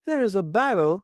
There is a battle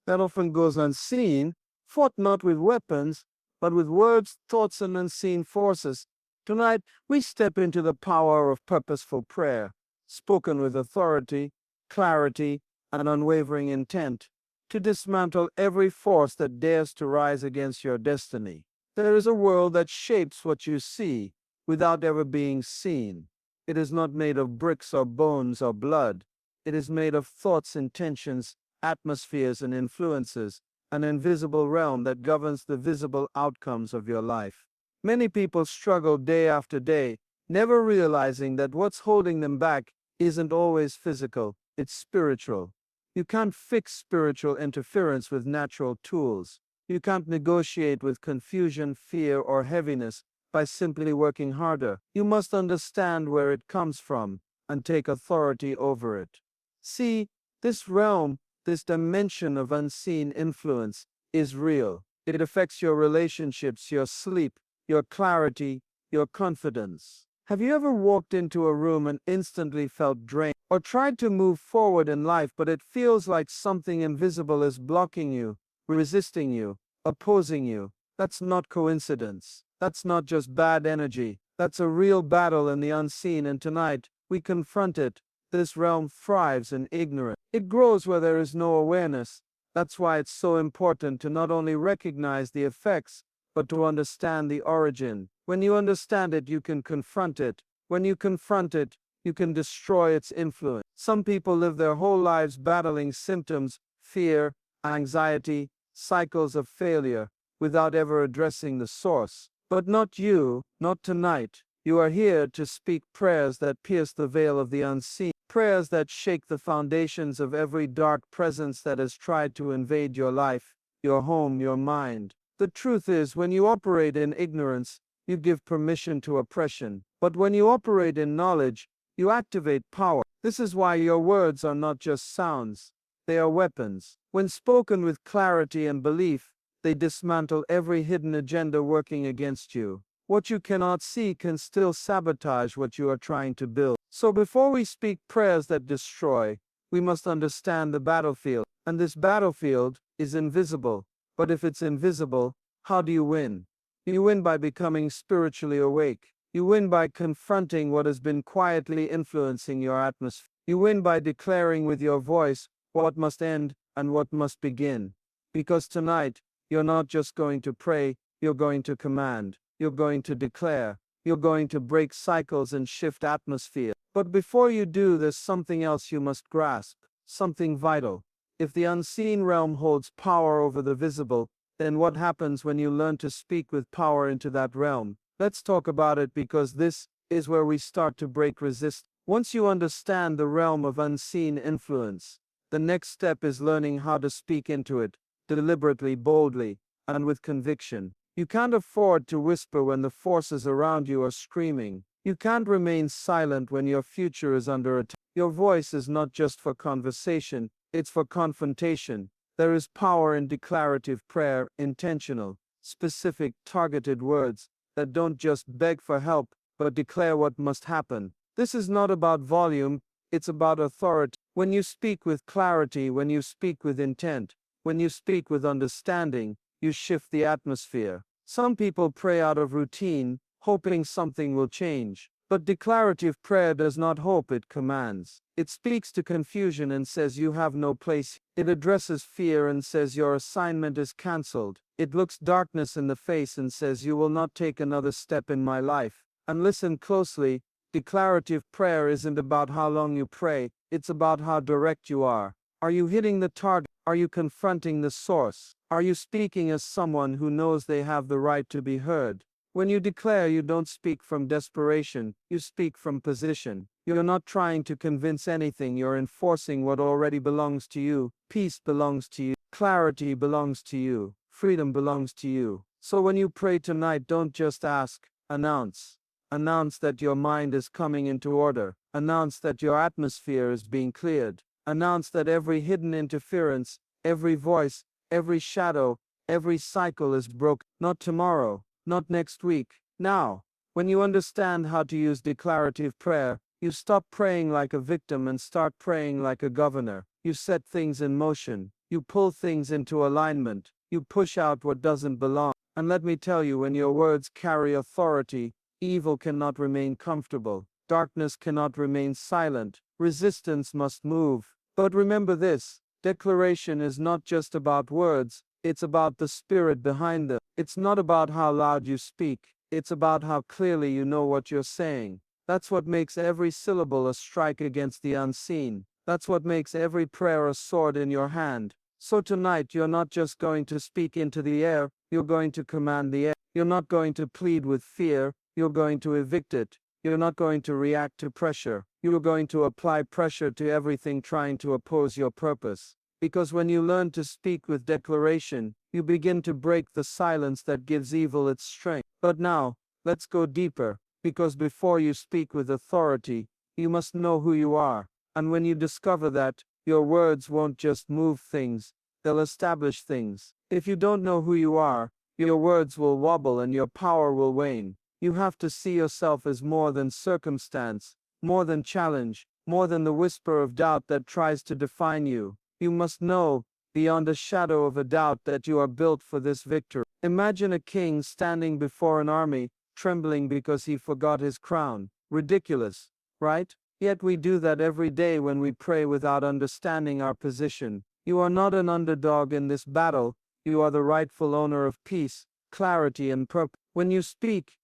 that often goes unseen, fought not with weapons, but with words, thoughts, and unseen forces. Tonight, we step into the power of purposeful prayer, spoken with authority, clarity, and unwavering intent, to dismantle every force that dares to rise against your destiny. There is a world that shapes what you see without ever being seen. It is not made of bricks or bones or blood. It is made of thoughts, intentions, atmospheres, and influences, an invisible realm that governs the visible outcomes of your life. Many people struggle day after day, never realizing that what's holding them back isn't always physical, it's spiritual. You can't fix spiritual interference with natural tools. You can't negotiate with confusion, fear, or heaviness by simply working harder. You must understand where it comes from and take authority over it. See, this realm, this dimension of unseen influence is real. It affects your relationships, your sleep, your clarity, your confidence. Have you ever walked into a room and instantly felt drained, or tried to move forward in life, but it feels like something invisible is blocking you, resisting you, opposing you? That's not coincidence. That's not just bad energy. That's a real battle in the unseen, and tonight, we confront it. This realm thrives in ignorance. It grows where there is no awareness. That's why it's so important to not only recognize the effects, but to understand the origin. When you understand it, you can confront it. When you confront it, you can destroy its influence. Some people live their whole lives battling symptoms, fear, anxiety, cycles of failure, without ever addressing the source. But not you, not tonight. You are here to speak prayers that pierce the veil of the unseen, prayers that shake the foundations of every dark presence that has tried to invade your life, your home, your mind. The truth is, when you operate in ignorance, you give permission to oppression. But when you operate in knowledge, you activate power. This is why your words are not just sounds, they are weapons. When spoken with clarity and belief, they dismantle every hidden agenda working against you. What you cannot see can still sabotage what you are trying to build. So before we speak prayers that destroy, we must understand the battlefield. And this battlefield is invisible. But if it's invisible, how do you win? You win by becoming spiritually awake. You win by confronting what has been quietly influencing your atmosphere. You win by declaring with your voice what must end and what must begin. Because tonight, you're not just going to pray, you're going to command. You're going to declare. You're going to break cycles and shift atmosphere. But before you do, there's something else you must grasp, something vital. If the unseen realm holds power over the visible, then what happens when you learn to speak with power into that realm? Let's talk about it, because this is where we start to break resistance. Once you understand the realm of unseen influence, the next step is learning how to speak into it, deliberately, boldly, and with conviction. You can't afford to whisper when the forces around you are screaming. You can't remain silent when your future is under attack. Your voice is not just for conversation, it's for confrontation. There is power in declarative prayer, intentional, specific, targeted words that don't just beg for help, but declare what must happen. This is not about volume, it's about authority. When you speak with clarity, when you speak with intent, when you speak with understanding, you shift the atmosphere. Some people pray out of routine, hoping something will change. But declarative prayer does not hope, it commands. It speaks to confusion and says you have no place. It addresses fear and says your assignment is cancelled. It looks darkness in the face and says you will not take another step in my life. And listen closely, declarative prayer isn't about how long you pray, it's about how direct you are. Are you hitting the target? Are you confronting the source? Are you speaking as someone who knows they have the right to be heard? When you declare, you don't speak from desperation, you speak from position. You're not trying to convince anything, you're enforcing what already belongs to you. Peace belongs to you. Clarity belongs to you. Freedom belongs to you. So when you pray tonight, don't just ask, announce. Announce that your mind is coming into order. Announce that your atmosphere is being cleared. Announce that every hidden interference, every voice, every shadow, every cycle is broken. Not tomorrow, not next week, now. When you understand how to use declarative prayer, You stop praying like a victim and start praying like a governor. You set things in motion. You pull things into alignment. You push out what doesn't belong. And let me tell you, when your words carry authority, evil cannot remain comfortable. Darkness cannot remain silent. Resistance must move. But remember this, declaration is not just about words, it's about the spirit behind them. It's not about how loud you speak, it's about how clearly you know what you're saying. That's what makes every syllable a strike against the unseen. That's what makes every prayer a sword in your hand. So tonight you're not just going to speak into the air, you're going to command the air. You're not going to plead with fear, you're going to evict it. You're not going to react to pressure. You're going to apply pressure to everything trying to oppose your purpose. Because when you learn to speak with declaration, you begin to break the silence that gives evil its strength. But now, let's go deeper, because before you speak with authority, you must know who you are. And when you discover that, your words won't just move things, they'll establish things. If you don't know who you are, your words will wobble and your power will wane. You have to see yourself as more than circumstance, more than challenge, more than the whisper of doubt that tries to define you. You must know, beyond a shadow of a doubt, that you are built for this victory. Imagine a king standing before an army, trembling because he forgot his crown. Ridiculous, right? Yet we do that every day when we pray without understanding our position. You are not an underdog in this battle, you are the rightful owner of peace, clarity and purpose. When you speak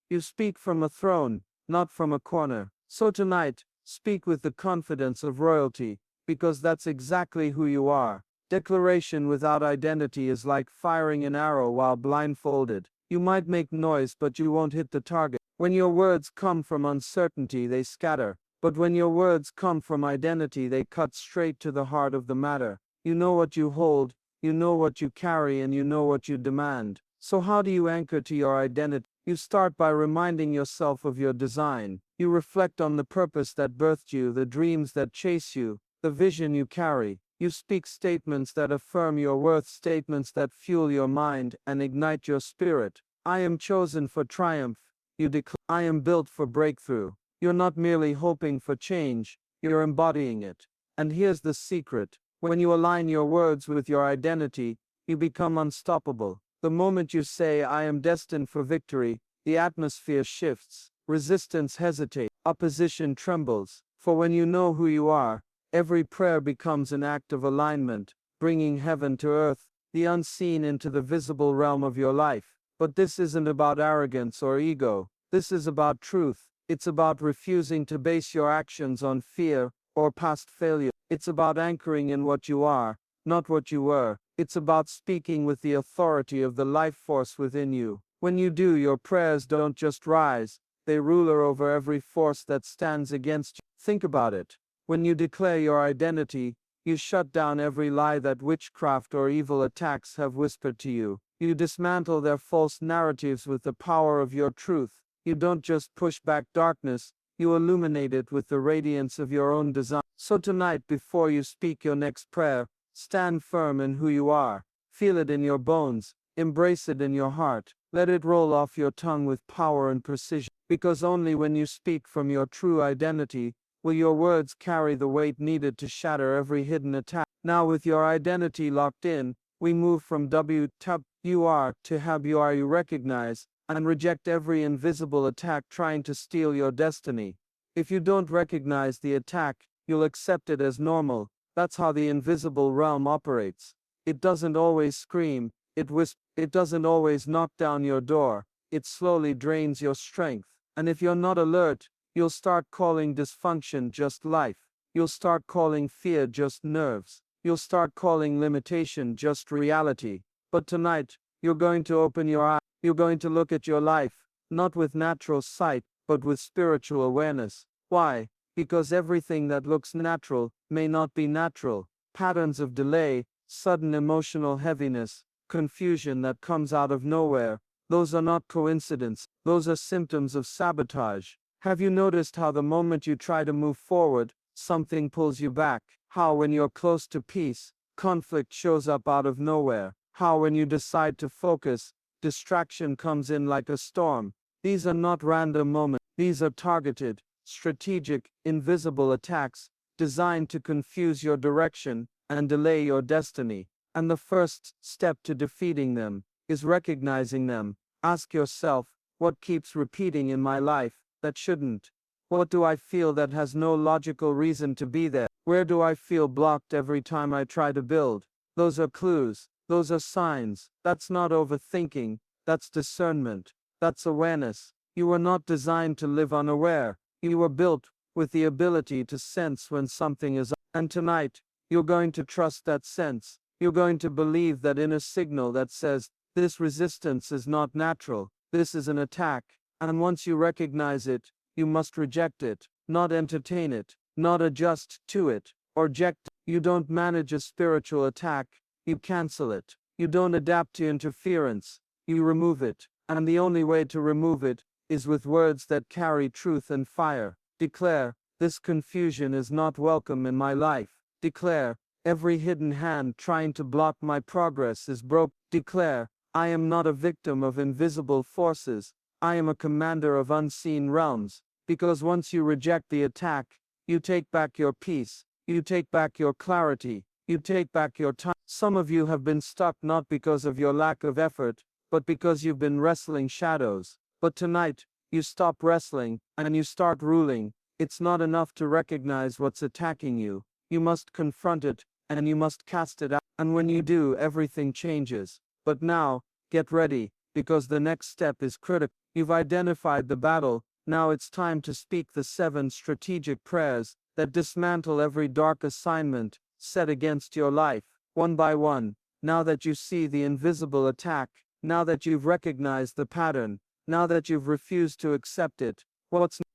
from a throne, not from a corner. So tonight, speak with the confidence of royalty, because that's exactly who you are. Declaration without identity is like firing an arrow while blindfolded. You might make noise, but you won't hit the target. When your words come from uncertainty, they scatter. But when your words come from identity, they cut straight to the heart of the matter. You know what you hold, you know what you carry, and you know what you demand. So how do you anchor to your identity? You start by reminding yourself of your design. You reflect on the purpose that birthed you, the dreams that chase you, the vision you carry. You speak statements that affirm your worth, statements that fuel your mind and ignite your spirit. I am chosen for triumph. You declare, I am built for breakthrough. You're not merely hoping for change, you're embodying it. And here's the secret. When you align your words with your identity, you become unstoppable. The moment you say, I am destined for victory, the atmosphere shifts, resistance hesitates, opposition trembles. For when you know who you are, every prayer becomes an act of alignment, bringing heaven to earth, the unseen into the visible realm of your life. But this isn't about arrogance or ego. This is about truth. It's about refusing to base your actions on fear or past failure. It's about anchoring in what you are, not what you were. It's about speaking with the authority of the life force within you. When you do, your prayers don't just rise, they ruler over every force that stands against you. Think about it. When you declare your identity, you shut down every lie that witchcraft or evil attacks have whispered to you. You dismantle their false narratives with the power of your truth. You don't just push back darkness, you illuminate it with the radiance of your own design. So tonight, before you speak your next prayer, stand firm in who you are. Feel it in your bones. Embrace it in your heart. Let it roll off your tongue with power and precision. Because only when you speak from your true identity will your words carry the weight needed to shatter every hidden attack. Now, with your identity locked in, we move from you are to you recognize and reject every invisible attack trying to steal your destiny. If you don't recognize the attack, you'll accept it as normal. That's how the invisible realm operates. It doesn't always scream, it doesn't always knock down your door, it slowly drains your strength. And if you're not alert, you'll start calling dysfunction just life. You'll start calling fear just nerves. You'll start calling limitation just reality. But tonight, you're going to open your eyes. You're going to look at your life, not with natural sight, but with spiritual awareness. Why? Because everything that looks natural may not be natural. Patterns of delay, sudden emotional heaviness, confusion that comes out of nowhere, those are not coincidence, those are symptoms of sabotage. Have you noticed how the moment you try to move forward, something pulls you back? How when you're close to peace, conflict shows up out of nowhere? How when you decide to focus, distraction comes in like a storm? These are not random moments, these are targeted, strategic, invisible attacks designed to confuse your direction and delay your destiny. And the first step to defeating them is recognizing them. Ask yourself, what keeps repeating in my life that shouldn't? What do I feel that has no logical reason to be there? Where do I feel blocked every time I try to build? Those are clues. Those are signs. That's not overthinking. That's discernment. That's awareness. You were not designed to live unaware. You were built with the ability to sense when something is up. And tonight, you're going to trust that sense. You're going to believe that inner signal that says, this resistance is not natural. This is an attack. And once you recognize it, you must reject it, not entertain it, not adjust to it, or reject it. You don't manage a spiritual attack, you cancel it. You don't adapt to interference, you remove it. And the only way to remove it is with words that carry truth and fire. Declare, this confusion is not welcome in my life. Declare, every hidden hand trying to block my progress is broke. Declare, I am not a victim of invisible forces. I am a commander of unseen realms. Because once you reject the attack, you take back your peace, you take back your clarity, you take back your time. Some of you have been stuck not because of your lack of effort, but because you've been wrestling shadows. But tonight, you stop wrestling, and you start ruling. It's not enough to recognize what's attacking you. You must confront it, and you must cast it out. And when you do, everything changes. But now, get ready, because the next step is critical. You've identified the battle, now it's time to speak the 7 strategic prayers that dismantle every dark assignment set against your life, one by one. Now that you see the invisible attack, now that you've recognized the pattern, now that you've refused to accept it,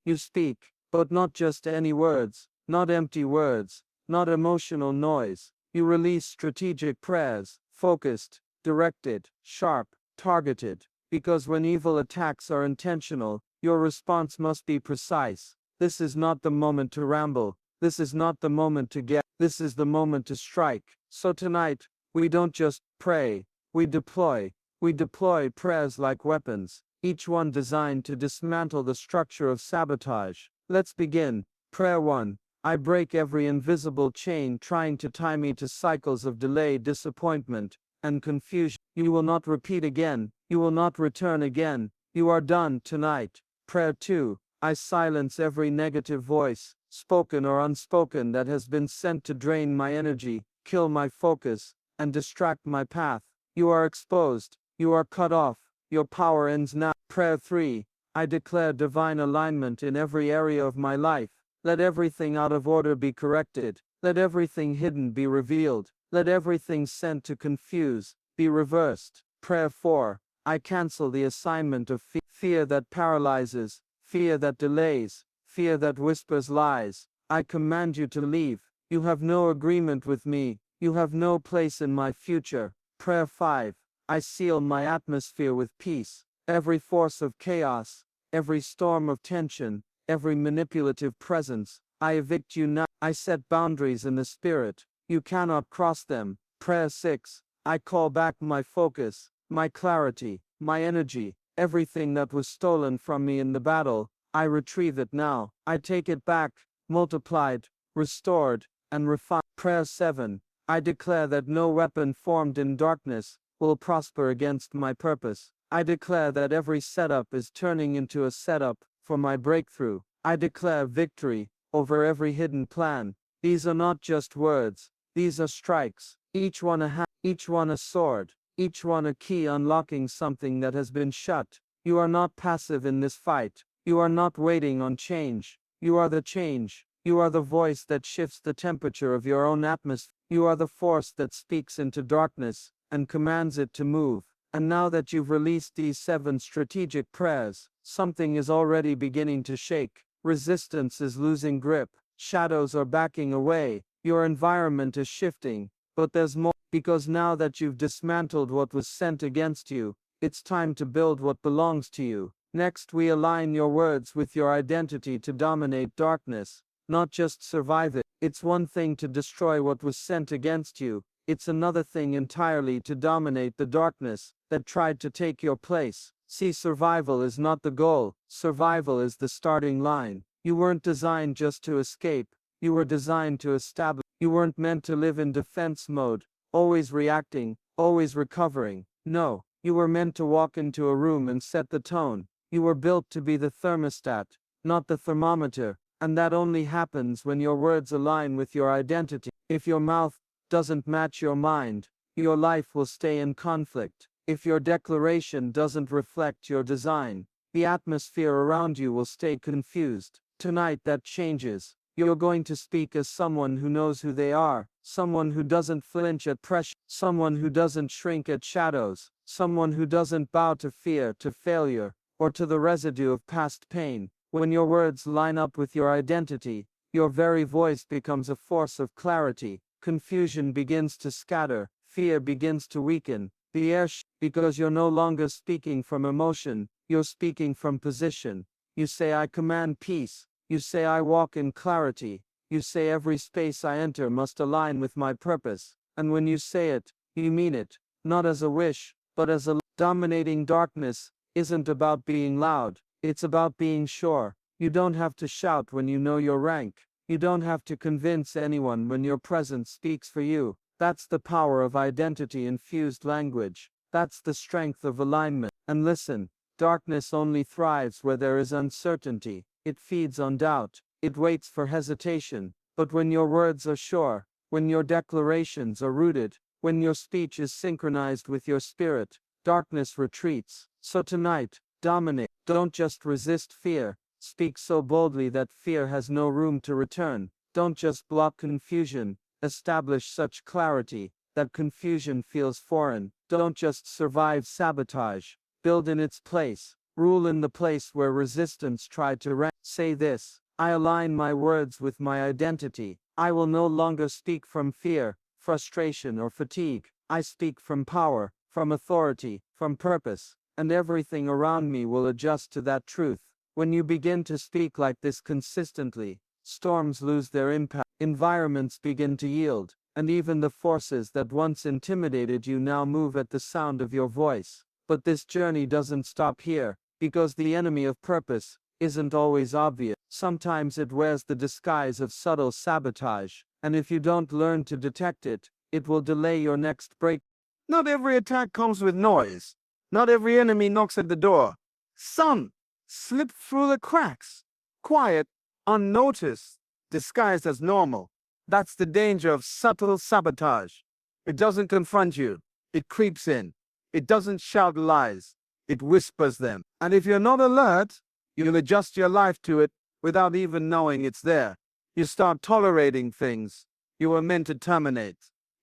you speak, but not just any words, not empty words, not emotional noise. You release strategic prayers, focused, directed, sharp, targeted, because when evil attacks are intentional, your response must be precise. This is not the moment to ramble. This is not the moment to get. This is the moment to strike. So tonight, we don't just pray, we deploy. We deploy prayers like weapons, each one designed to dismantle the structure of sabotage. Let's begin. Prayer 1. I break every invisible chain trying to tie me to cycles of delay, disappointment, and confusion. You will not repeat again. You will not return again. You are done tonight. Prayer 2. I silence every negative voice, spoken or unspoken, that has been sent to drain my energy, kill my focus, and distract my path. You are exposed. You are cut off. Your power ends now. Prayer 3. I declare divine alignment in every area of my life. Let everything out of order be corrected. Let everything hidden be revealed. Let everything sent to confuse be reversed. Prayer 4. I cancel the assignment of fear that paralyzes, fear that delays, fear that whispers lies. I command you to leave. You have no agreement with me. You have no place in my future. Prayer 5. I seal my atmosphere with peace. Every force of chaos, every storm of tension, every manipulative presence, I evict you now. I set boundaries in the spirit. You cannot cross them. Prayer 6. I call back my focus, my clarity, my energy. Everything that was stolen from me in the battle, I retrieve it now. I take it back, multiplied, restored, and refined. Prayer 7. I declare that no weapon formed in darkness will prosper against my purpose. I declare that every setup is turning into a setup for my breakthrough. I declare victory over every hidden plan. These are not just words, these are strikes, each one a hand, each one a sword, each one a key unlocking something that has been shut. You are not passive in this fight. You are not waiting on change. You are the change. You are the voice that shifts the temperature of your own atmosphere. You are the force that speaks into darkness and commands it to move. And now that you've released these 7 strategic prayers, something is already beginning to shake. Resistance is losing grip. Shadows are backing away. Your environment is shifting. But there's more, because now that you've dismantled what was sent against you, it's time to build what belongs to you. Next, we align your words with your identity to dominate darkness, not just survive it. It's one thing to destroy what was sent against you. It's another thing entirely to dominate the darkness that tried to take your place. See, survival is not the goal. Survival is the starting line. You weren't designed just to escape. You were designed to establish. You weren't meant to live in defense mode, always reacting, always recovering. No, you were meant to walk into a room and set the tone. You were built to be the thermostat, not the thermometer, and that only happens when your words align with your identity. If your mouth doesn't match your mind, your life will stay in conflict. If your declaration doesn't reflect your design, the atmosphere around you will stay confused. Tonight that changes. You're going to speak as someone who knows who they are, someone who doesn't flinch at pressure, someone who doesn't shrink at shadows, someone who doesn't bow to fear, to failure, or to the residue of past pain. When your words line up with your identity, your very voice becomes a force of clarity. Confusion begins to scatter, fear begins to weaken, the air because you're no longer speaking from emotion, you're speaking from position. You say, I command peace. You say, I walk in clarity. You say, every space I enter must align with my purpose. And when you say it, you mean it, not as a wish, but as a dominating darkness isn't about being loud. It's about being sure. You don't have to shout when you know your rank. You don't have to convince anyone when your presence speaks for you. That's the power of identity-infused language. That's the strength of alignment. And listen, darkness only thrives where there is uncertainty. It feeds on doubt. It waits for hesitation. But when your words are sure, when your declarations are rooted, when your speech is synchronized with your spirit, darkness retreats. So tonight, dominate. Don't just resist fear. Speak so boldly that fear has no room to return. Don't just block confusion. Establish such clarity that confusion feels foreign. Don't just survive sabotage. Build in its place. Rule in the place where resistance tried to rank. Say this, I align my words with my identity. I will no longer speak from fear, frustration, or fatigue. I speak from power, from authority, from purpose, and everything around me will adjust to that truth. When you begin to speak like this consistently, storms lose their impact, environments begin to yield, and even the forces that once intimidated you now move at the sound of your voice. But this journey doesn't stop here, because the enemy of purpose isn't always obvious. Sometimes it wears the disguise of subtle sabotage, and if you don't learn to detect it, it will delay your next break. Not every attack comes with noise. Not every enemy knocks at the door. Some slip through the cracks, quiet, unnoticed, disguised as normal. That's the danger of subtle sabotage. It doesn't confront you. It creeps in. It doesn't shout lies. It whispers them. And if you're not alert, you'll adjust your life to it without even knowing it's there. You start tolerating things you were meant to terminate.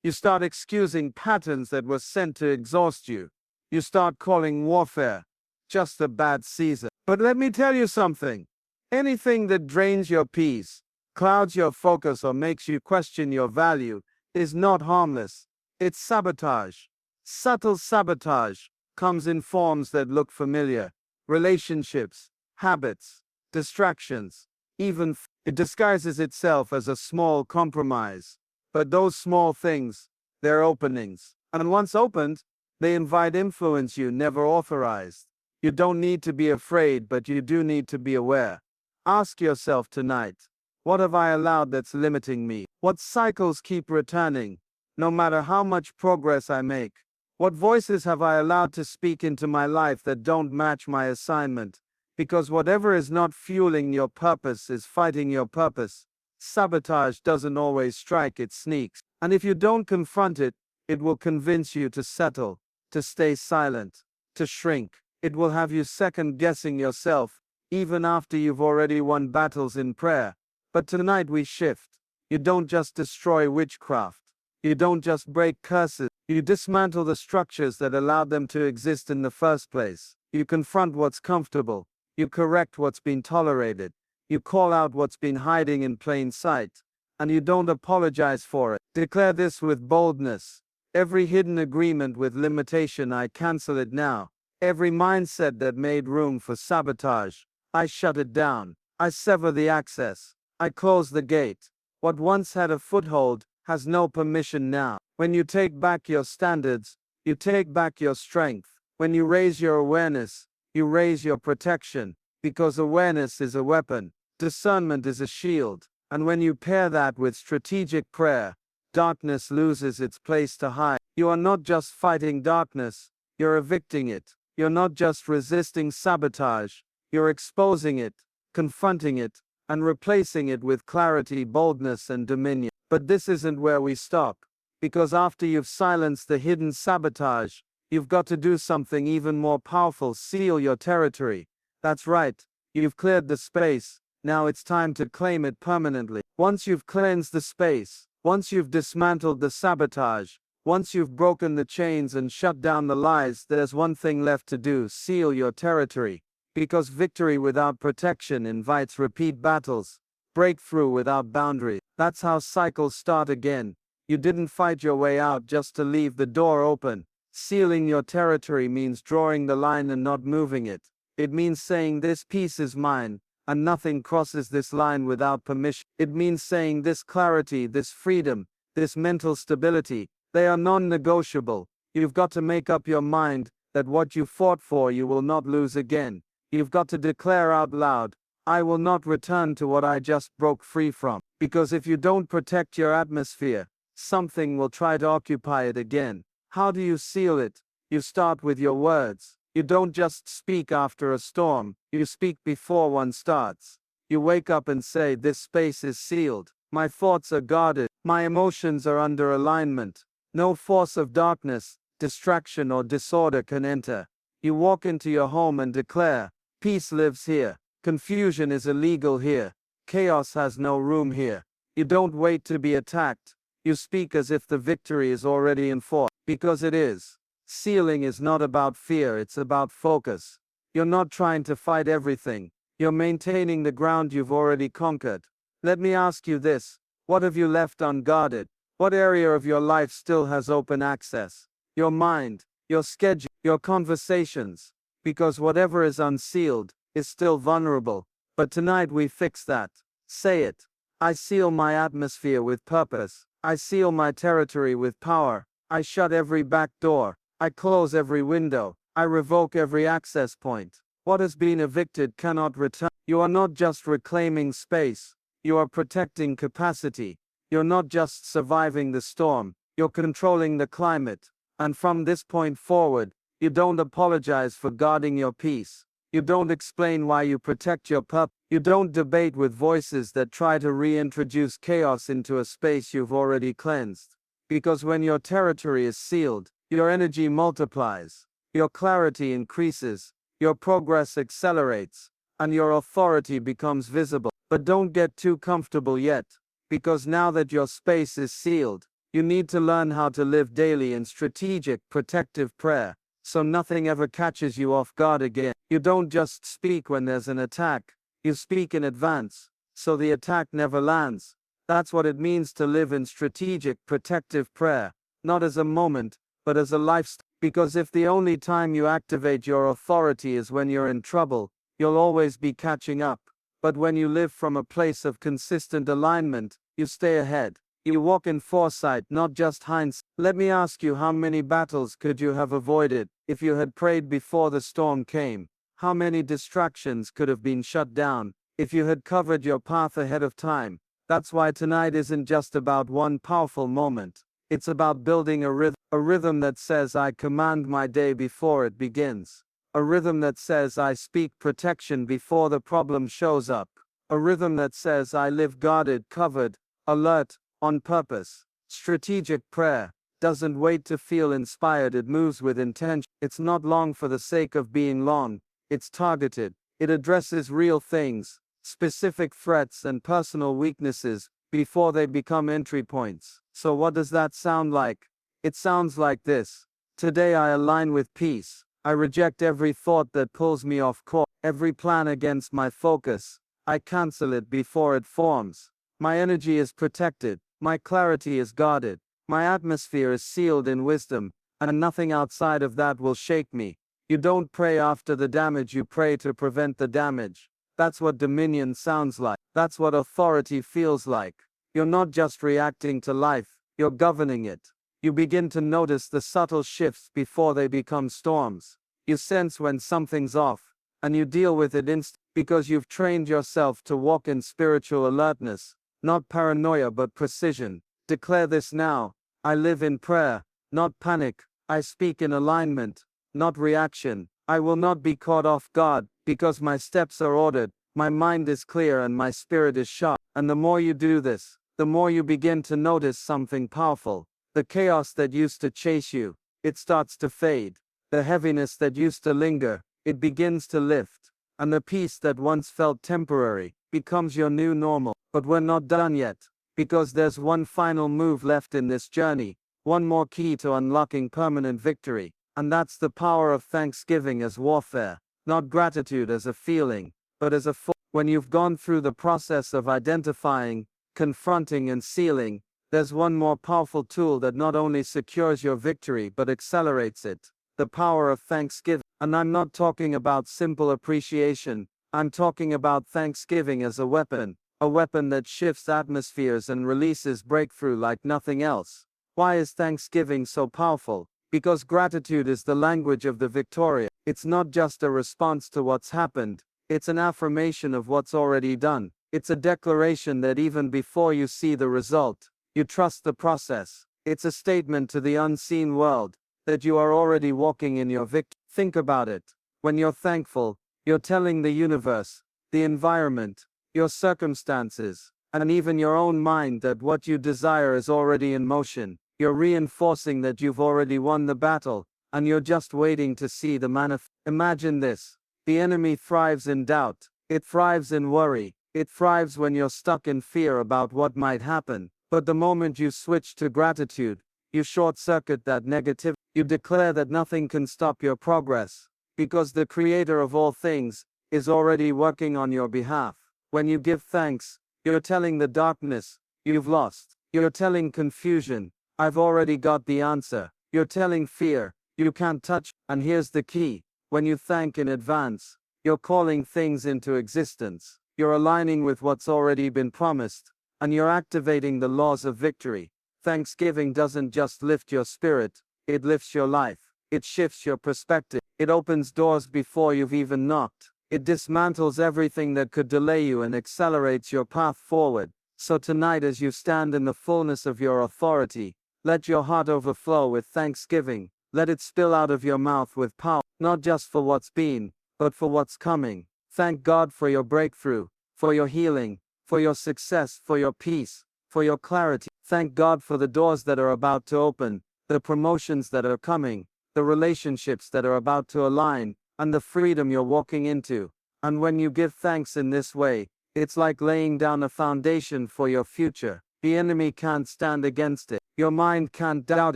You start excusing patterns that were sent to exhaust you. You start calling warfare just a bad season. But let me tell you something. Anything that drains your peace, clouds your focus, or makes you question your value is not harmless. It's sabotage. Subtle sabotage comes in forms that look familiar. Relationships, habits, distractions, even it disguises itself as a small compromise. But those small things, they're openings. And once opened, they invite influence you never authorized. You don't need to be afraid, but you do need to be aware. Ask yourself tonight, what have I allowed that's limiting me? What cycles keep returning, no matter how much progress I make? What voices have I allowed to speak into my life that don't match my assignment? Because whatever is not fueling your purpose is fighting your purpose. Sabotage doesn't always strike, it sneaks. And if you don't confront it, it will convince you to settle, to stay silent, to shrink. It will have you second-guessing yourself, even after you've already won battles in prayer. But tonight we shift. You don't just destroy witchcraft. You don't just break curses. You dismantle the structures that allowed them to exist in the first place. You confront what's comfortable. You correct what's been tolerated. You call out what's been hiding in plain sight. And you don't apologize for it. Declare this with boldness. Every hidden agreement with limitation, I cancel it now. Every mindset that made room for sabotage, I shut it down. I sever the access. I close the gate. What once had a foothold has no permission now. When you take back your standards, you take back your strength. When you raise your awareness, you raise your protection, because awareness is a weapon. Discernment is a shield, and when you pair that with strategic prayer, darkness loses its place to hide. You are not just fighting darkness, you're evicting it. You're not just resisting sabotage, you're exposing it, confronting it, and replacing it with clarity, boldness, and dominion. But this isn't where we stop, because after you've silenced the hidden sabotage, you've got to do something even more powerful: seal your territory. That's right, you've cleared the space, now it's time to claim it permanently. Once you've cleansed the space, once you've dismantled the sabotage, once you've broken the chains and shut down the lies, there's one thing left to do: seal your territory. Because victory without protection invites repeat battles. Breakthrough without boundaries. That's how cycles start again. You didn't fight your way out just to leave the door open. Sealing your territory means drawing the line and not moving it. It means saying, this piece is mine, and nothing crosses this line without permission. It means saying, this clarity, this freedom, this mental stability, they are non-negotiable. You've got to make up your mind that what you fought for you will not lose again. You've got to declare out loud, I will not return to what I just broke free from. Because if you don't protect your atmosphere, something will try to occupy it again. How do you seal it? You start with your words. You don't just speak after a storm, you speak before one starts. You wake up and say, this space is sealed. My thoughts are guarded. My emotions are under alignment. No force of darkness, distraction, or disorder can enter. You walk into your home and declare, peace lives here. Confusion is illegal here. Chaos has no room here. You don't wait to be attacked. You speak as if the victory is already enforced. Because it is. Sealing is not about fear, it's about focus. You're not trying to fight everything. You're maintaining the ground you've already conquered. Let me ask you this. What have you left unguarded? What area of your life still has open access? Your mind, your schedule, your conversations. Because whatever is unsealed is still vulnerable. But tonight we fix that. Say it. I seal my atmosphere with purpose. I seal my territory with power. I shut every back door. I close every window. I revoke every access point. What has been evicted cannot return. You are not just reclaiming space. You are protecting capacity. You're not just surviving the storm. You're controlling the climate. And from this point forward, you don't apologize for guarding your peace. You don't explain why you protect your purpose. You don't debate with voices that try to reintroduce chaos into a space you've already cleansed. Because when your territory is sealed, your energy multiplies, your clarity increases, your progress accelerates, and your authority becomes visible. But don't get too comfortable yet, because now that your space is sealed, you need to learn how to live daily in strategic, protective prayer, so nothing ever catches you off guard again. You don't just speak when there's an attack, you speak in advance, so the attack never lands. That's what it means to live in strategic, protective prayer, not as a moment, but as a lifestyle. Because if the only time you activate your authority is when you're in trouble, you'll always be catching up. But when you live from a place of consistent alignment, you stay ahead. You walk in foresight, not just hindsight. Let me ask you, how many battles could you have avoided if you had prayed before the storm came? How many distractions could have been shut down if you had covered your path ahead of time? That's why tonight isn't just about one powerful moment. It's about building a rhythm that says, I command my day before it begins. A rhythm that says, I speak protection before the problem shows up. A rhythm that says, I live guarded, covered, alert, on purpose. Strategic prayer doesn't wait to feel inspired, it moves with intention. It's not long for the sake of being long, it's targeted. It addresses real things, specific threats and personal weaknesses, before they become entry points. So what does that sound like? It sounds like this. Today I align with peace. I reject every thought that pulls me off course, every plan against my focus. I cancel it before it forms. My energy is protected. My clarity is guarded. My atmosphere is sealed in wisdom, and nothing outside of that will shake me. You don't pray after the damage, you pray to prevent the damage. That's what dominion sounds like. That's what authority feels like. You're not just reacting to life, you're governing it. You begin to notice the subtle shifts before they become storms. You sense when something's off, and you deal with it instantly. because you've trained yourself to walk in spiritual alertness, not paranoia but precision. Declare this now. I live in prayer, not panic. I speak in alignment, not reaction. I will not be caught off guard, because my steps are ordered, my mind is clear and my spirit is sharp. And the more you do this, the more you begin to notice something powerful. The chaos that used to chase you, it starts to fade. The heaviness that used to linger, it begins to lift. And the peace that once felt temporary, becomes your new normal. But we're not done yet, because there's one final move left in this journey, one more key to unlocking permanent victory. And that's the power of thanksgiving as warfare, not gratitude as a feeling, but as a force. When you've gone through the process of identifying, confronting and sealing, there's one more powerful tool that not only secures your victory but accelerates it. The power of thanksgiving. And I'm not talking about simple appreciation, I'm talking about thanksgiving as a weapon that shifts atmospheres and releases breakthrough like nothing else. Why is thanksgiving so powerful? Because gratitude is the language of the victorious. It's not just a response to what's happened, it's an affirmation of what's already done. It's a declaration that even before you see the result, you trust the process. It's a statement to the unseen world that you are already walking in your victory. Think about it. When you're thankful, you're telling the universe, the environment, your circumstances, and even your own mind that what you desire is already in motion. You're reinforcing that you've already won the battle, and you're just waiting to see the manifest. Imagine this. The enemy thrives in doubt. It thrives in worry. It thrives when you're stuck in fear about what might happen. But the moment you switch to gratitude, you short-circuit that negativity. You declare that nothing can stop your progress, because the Creator of all things is already working on your behalf. When you give thanks, you're telling the darkness, you've lost. You're telling confusion, I've already got the answer. You're telling fear, you can't touch. And here's the key. When you thank in advance, you're calling things into existence. You're aligning with what's already been promised, and you're activating the laws of victory. Thanksgiving doesn't just lift your spirit, it lifts your life. It shifts your perspective. It opens doors before you've even knocked. It dismantles everything that could delay you and accelerates your path forward. So tonight, as you stand in the fullness of your authority, let your heart overflow with thanksgiving. Let it spill out of your mouth with power, not just for what's been, but for what's coming. Thank God for your breakthrough, for your healing, for your success, for your peace, for your clarity. Thank God for the doors that are about to open, the promotions that are coming, the relationships that are about to align, and the freedom you're walking into. And when you give thanks in this way, it's like laying down a foundation for your future. The enemy can't stand against it. Your mind can't doubt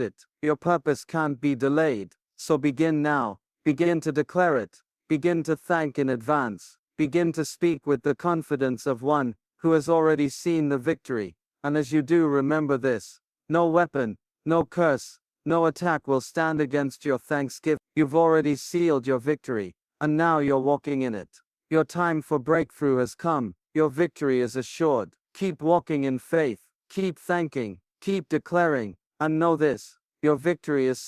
it. Your purpose can't be delayed. So begin now. Begin to declare it. Begin to thank in advance. Begin to speak with the confidence of one who has already seen the victory. And as you do, remember this. No weapon, no curse, no attack will stand against your thanksgiving. You've already sealed your victory, and now you're walking in it. Your time for breakthrough has come. Your victory is assured. Keep walking in faith. Keep thanking. Keep declaring. And know this. Your victory is